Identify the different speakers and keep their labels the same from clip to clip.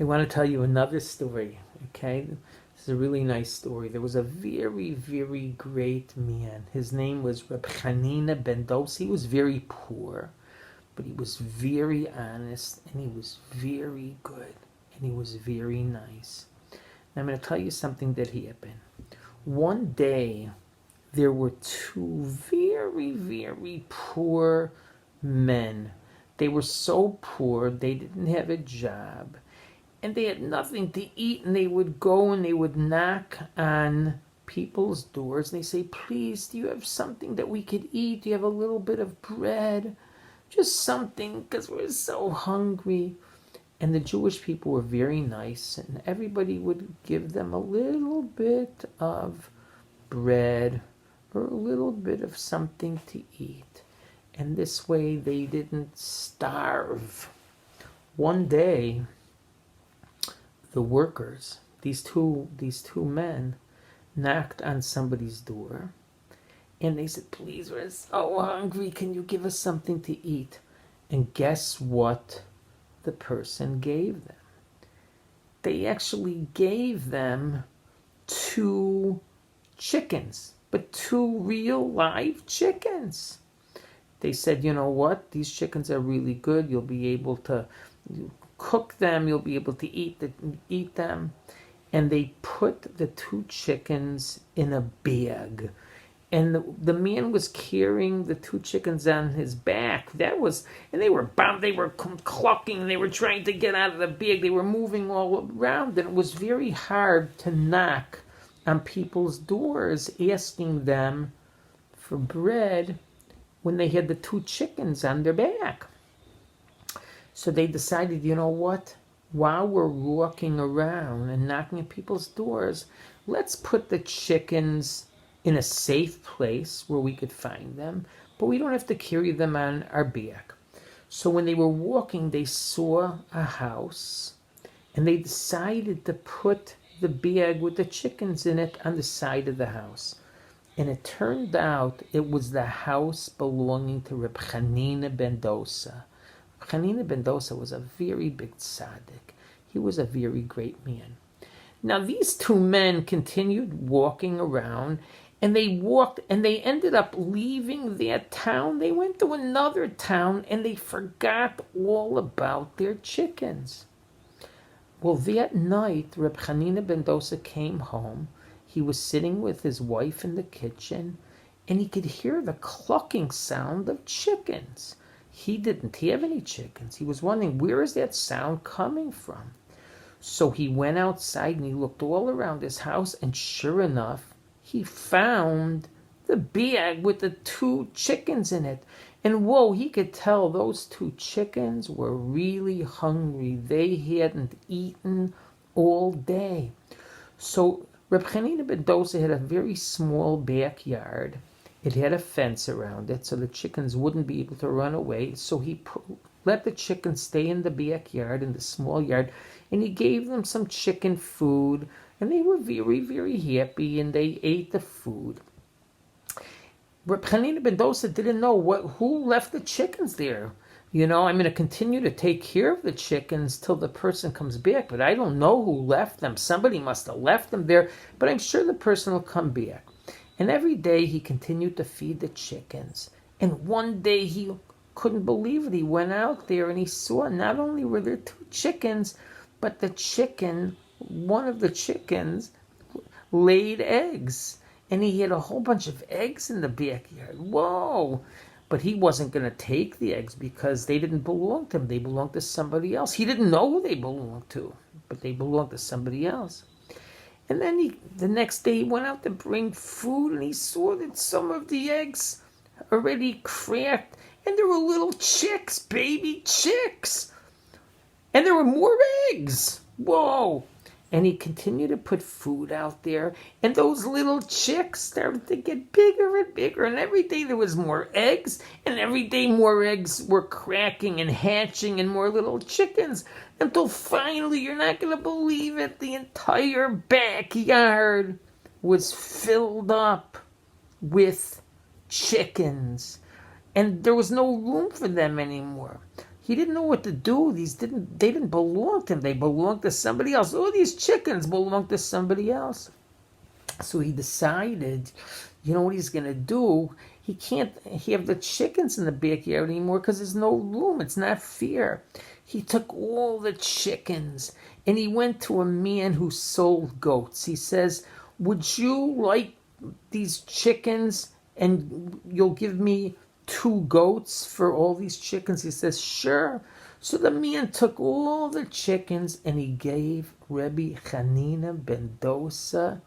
Speaker 1: I want to tell you another story, okay? This is a really nice story. There was a very, very great man. His name was R Chanina Ben Dosa. He was very poor, but he was very honest, and he was very good, and he was very nice. Now, I'm going to tell you something that happened. One day, there were two very, very poor men. They were so poor, they didn't have a job, and they had nothing to eat, and they would go and they would knock on people's doors, and they say, please, do you have something that we could eat? Do you have a little bit of bread? Just something, because we're so hungry. And the Jewish people were very nice, and everybody would give them a little bit of bread or a little bit of something to eat. And this way they didn't starve. One day, the workers, these two men, knocked on somebody's door, and they said, please, we're so hungry, can you give us something to eat? And guess what the person gave them? They actually gave them 2 chickens, but 2 real live chickens. They said, you know what, these chickens are really good, you'll be able to cook them, you'll be able to eat them. And they put the 2 chickens in a bag, and the man was carrying the 2 chickens on his back. And they were bound, they were clucking, they were trying to get out of the bag, they were moving all around, and it was very hard to knock on people's doors asking them for bread when they had the 2 chickens on their back. So they decided, you know what? While we're walking around and knocking at people's doors, let's put the chickens in a safe place where we could find them, but we don't have to carry them on our back. So when they were walking, they saw a house, and they decided to put the bag with the chickens in it on the side of the house. And it turned out it was the house belonging to R Chanina Ben Dosa. R Chanina Ben Dosa was a very big tzaddik. He was a very great man. Now these 2 men continued walking around, and they ended up leaving their town. They went to another town, and they forgot all about their chickens. Well, that night, R Chanina Ben Dosa came home. He was sitting with his wife in the kitchen, and he could hear the clucking sound of chickens. He didn't have any chickens. He was wondering, where is that sound coming from? So he went outside and he looked all around his house, and sure enough, he found the bag with the 2 chickens in it. And whoa, he could tell those 2 chickens were really hungry. They hadn't eaten all day. So R Chanina Ben Dosa had a very small backyard. It had a fence around it so the chickens wouldn't be able to run away. So he let the chickens stay in the backyard, in the small yard, and he gave them some chicken food, and they were very, very happy, and they ate the food. R Chanina Ben Dosa didn't know who left the chickens there. You know, I'm going to continue to take care of the chickens till the person comes back, but I don't know who left them. Somebody must have left them there, but I'm sure the person will come back. And every day he continued to feed the chickens. And one day he couldn't believe it. He went out there and he saw not only were there 2 chickens, but one of the chickens laid eggs. And he had a whole bunch of eggs in the backyard. Whoa! But he wasn't going to take the eggs because they didn't belong to him. They belonged to somebody else. He didn't know who they belonged to, but they belonged to somebody else. And then the next day he went out to bring food, and he saw that some of the eggs already cracked, and there were little chicks, baby chicks. And there were more eggs. Whoa! And he continued to put food out there, and those little chicks started to get bigger and bigger, and every day there was more eggs, and every day more eggs were cracking and hatching, and more little chickens, until finally, you're not going to believe it, the entire backyard was filled up with chickens, and there was no room for them anymore. He didn't know what to do. They didn't belong to him. They belonged to somebody else. All these chickens belong to somebody else. So he decided, you know what he's going to do? He can't have the chickens in the backyard anymore because there's no room. It's not fair. He took all the chickens and he went to a man who sold goats. He says, would you like these chickens and you'll give me 2 goats for all these chickens? He says, sure. So the man took all the chickens and he gave Rebbe Chanina Ben Dosa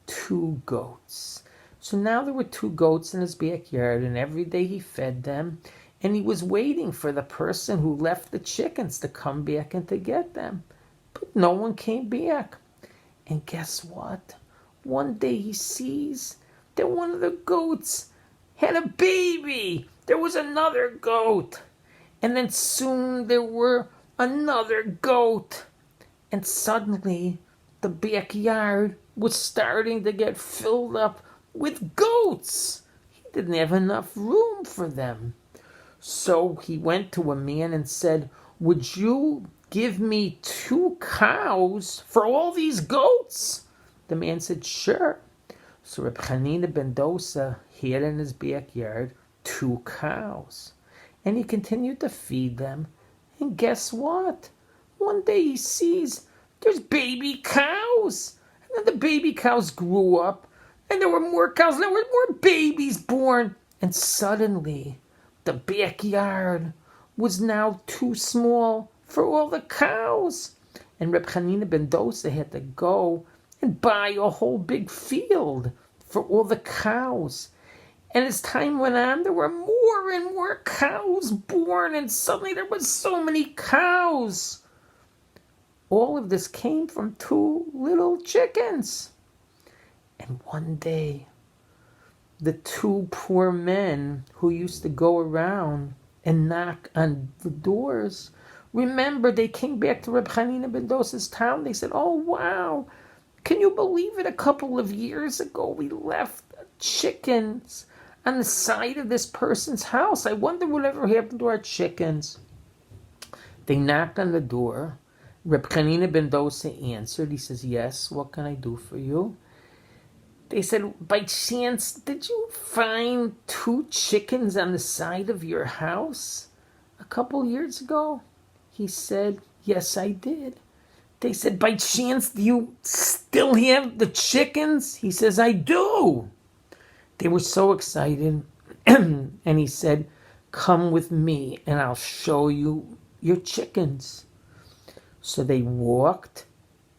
Speaker 1: 2 goats. So now there were 2 goats in his backyard, and every day he fed them, and he was waiting for the person who left the chickens to come back and to get them. But no one came back. And guess what? One day he sees that one of the goats had a baby. There was another goat. And then soon there were another goat. And suddenly the backyard was starting to get filled up with goats. He didn't have enough room for them. So he went to a man and said, would you give me 2 cows for all these goats? The man said, sure. So Reb Chanina Ben Dosa had in his backyard 2 cows. And he continued to feed them. And guess what? One day he sees there's baby cows. And then the baby cows grew up. And there were more cows. And there were more babies born. And suddenly, the backyard was now too small for all the cows. And Reb Chanina Ben Dosa had to go and buy a whole big field for all the cows. And as time went on, there were more and more cows born. And suddenly there was so many cows. All of this came from 2 little chickens. And one day, the 2 poor men who used to go around and knock on the doors, remember, they came back to Reb Chanina Ben Dosa's town. They said, oh, wow, can you believe it? A couple of years ago, we left chickens on the side of this person's house. I wonder whatever happened to our chickens. They knocked on the door. Reb Chanina Ben Dosa answered. He says, yes, what can I do for you? They said, by chance, did you find 2 chickens on the side of your house a couple years ago? He said, yes, I did. They said, by chance, do you still have the chickens? He says, I do. They were so excited. And he said, come with me and I'll show you your chickens. So they walked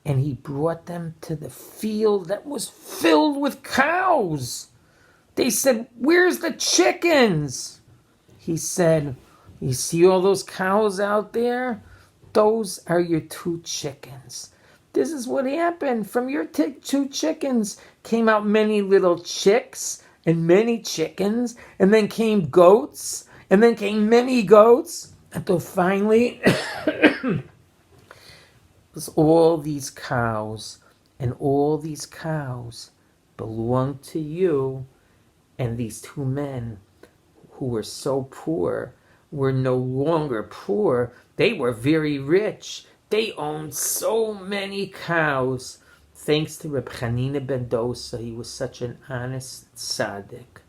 Speaker 1: and he brought them to the field that was filled with cows. They said, where's the chickens? He said, you see all those cows out there? Those are your 2 chickens. This is what happened. From your 2 chickens came out many little chicks and many chickens, and then came goats, and then came many goats, until finally it was all these cows, and all these cows belong to you. And these 2 men who were so poor were no longer poor. They were very rich. They owned so many cows. Thanks to Reb Chanina Ben Dosa, he was such an honest tzaddik.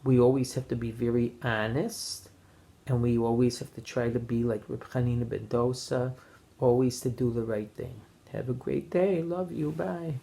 Speaker 1: We always have to be very honest, and we always have to try to be like Reb Chanina Ben Dosa, always to do the right thing. Have a great day. Love you. Bye.